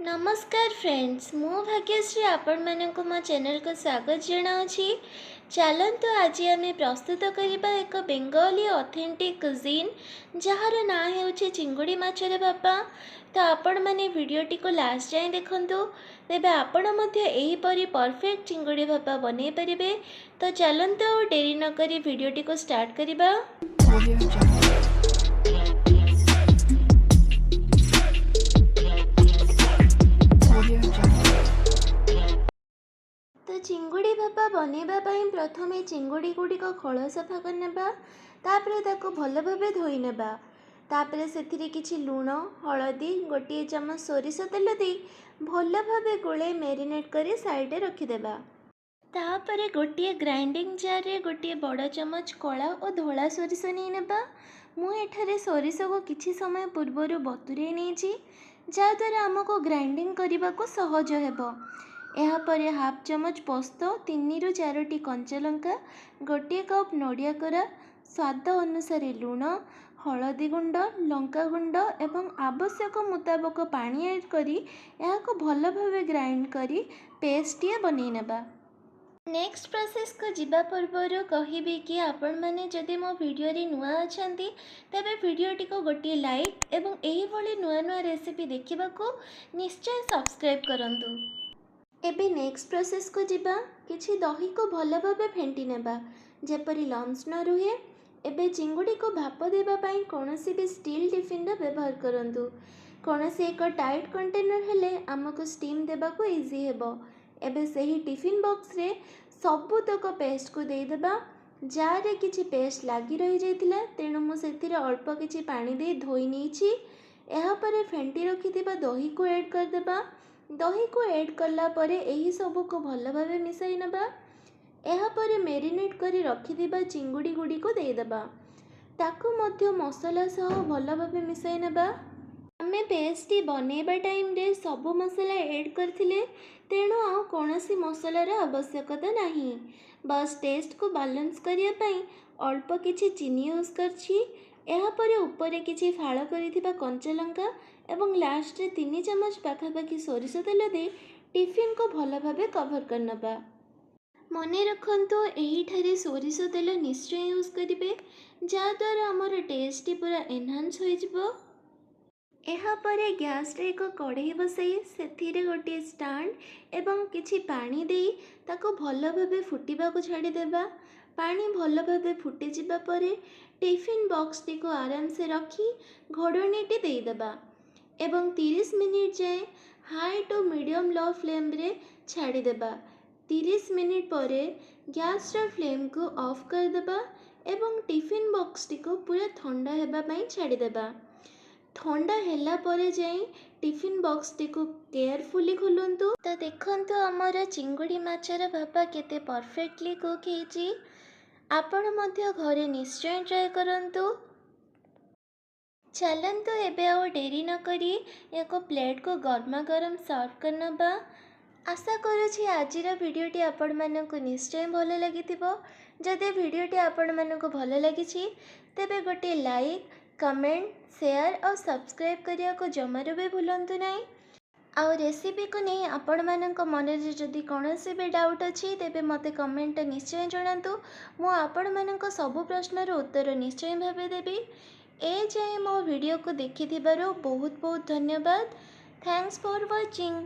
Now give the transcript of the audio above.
नमस्कार फ्रेंड्स मु भाग्यश्री आपण मानक मो चैनल को स्वागत जनाऊँगी। चलतु आज आम प्रस्तुत करवा एक बेंगली ऑथेंटिक कुजीन जार ना हो चिंगुड़ी माछर बापा। तो आपण मैंने वीडियोटी को लास्ट जाए देखु तेबे आपण यहीपरी परफेक्ट चिंगुड़ी भापा बनै पारे। तो चलतु डेरी नक वीडियोटी को स्टार्ट करवा। तो चिंगुड़ी भापा बनैबा प्रथम चिंगुड़ी गुड़िक खोल सफा करनेबा, तापरे ताको भल भाबे धोई नेबा। तापरे सेथिरे किछि लूण, हलदी, गोटे चमच सोरिष तेल दे भल भाबे गोले मैरिनेट करी साइड रखिदेबा। तापरे गोटे ग्राइंडिंग जार रे गोटे बड़ चमच कला और धोला सोरिष नहीं नेबा। मु एठारे सोरिष को किछि समय पूर्वर बतुरे नहीं, जहाद्वारा आमको ग्राइंडिंग करने को सहज हेबो। यापर हाफ चमच पोस्त, 3 ରୁ 4ଟି कंचा लंका, गोटे कप नड़िया कोरा, स्वाद अनुसार लूण, हलदी गुंड, लंका गुंड एवं आवश्यक मुताबक पानी ऐड करी याको भल भावे ग्राइंड करी पेस्टिए बनै नेबा। नेक्स्ट प्रोसेस को जीवा पूर्वर कहिबी कि आपण माने जदि मो वीडियो रे नुआ अछंती तबे वीडियोटी को गोटे लाइक एवं एही भली नुआ नुआ रेसिपी देखिबा को निश्चय सब्सक्राइब करंतु। एबे नेक्स्ट प्रोसेस को जीवा। किछि दही को भल भाबे फेंटी नेबा जेपरी लम्स न रुहे। एबे चिंगुड़ी को भाप देबा पई कोनोसी भी स्टील टिफिन रा व्यवहार करंतु। कोनोसी एक टाइट कंटेनर हेले हमको स्टीम देबा को इजी हेबो। एबे सही टिफिन बॉक्स रे सबुतक पेस्ट को दे देबा। जार रे किछि पेस्ट लागी रही जाइतिला तेणु मु सेथिरे अल्प किछि पानी दे धोई नेछि। एहा परे फेंटी रखिथिबा दही को ऐड कर देबा। दही को ऐड करला परे एही सबु को भल भाबे मिसाई नबा। एहा परे मैरिनेट करी रखिथिबा चिंगुड़ी गुड़ी को दे देबा। ताकू मध्य मसला सह भल भाबे मिसाई नबा। आमे पेस्टी बनेबा टाइम रे सबु मसला ऐड करथिले तेणु आ कोनोसी मसलार आवश्यकता नाही। बस टेस्ट को बैलेंस करिया पई अल्प किछि चीनी यूज करछि। एहा परे ऊपर किछि फाळ करिथिबा कंचा लंका एवं लास्ट रे 3 चमच पाखापाखि सोरिष तेल दे टिफिन को भल भाबे कवर करनबा। मने रखंतु एही ठारे सोरिष तेल निश्चय यूज करिवे जहाद्वारा आमर टेस्ट पूरा एनहांस हो जिवो। एहा परे गैस रे एक कढ़ई बसई सेथिरे गोटे स्टैंड एवं किछि पानी देई ताको भल भाबे फुटिबा को छाड़ी देबा। पानी भल भाबे फुटी जिबा परे टिफिन बॉक्स टी को आराम से रखी घोड़नीटी दे देबा एवं 30 मिनिट जाए high to medium low flame रे छाड़ी देबा। 30 मिनिट परे गैस रा फ्लेम को ऑफ कर देबा एवं टिफिन बॉक्स टी को पूरा ठंडा हेबा पई छाड़ी देबा। ठंडा हेला परे जाए टिफिन बॉक्स टी को केयरफुली खोलंतु। तो देखंतु हमर चिंगुड़ी माछर भापा केते परफेक्टली कुक हेची। आपण मध्य घरे निश्चय ट्राई करंतु। चलंतु एबे आओ डेरी न करी एक प्लेट को गर्मा गरम सर्व करनबा। आशा करुछि आजिर वीडियोटी आपण मानकु निश्चय भल लागिथिबो। जदि वीडियोटी आपण मानकु भल लागिछि तेबे गोटे लाइक, कमेंट, शेयर और सब्सक्राइब करिया को जमारो भी भूलंतु नहीं। आउ रेसिपी को नहीं आपण मानक मन रे जदि कोनोसी भी डाउट अछि तेबे मते कमेंट निश्चय जणांतु। मु आपण मानक सब प्रश्नर उत्तर निश्चय भाबे देबी। ए जाए मो वीडियो को देखिथिबारो बहुत बहुत धन्यवाद। Thanks for watching.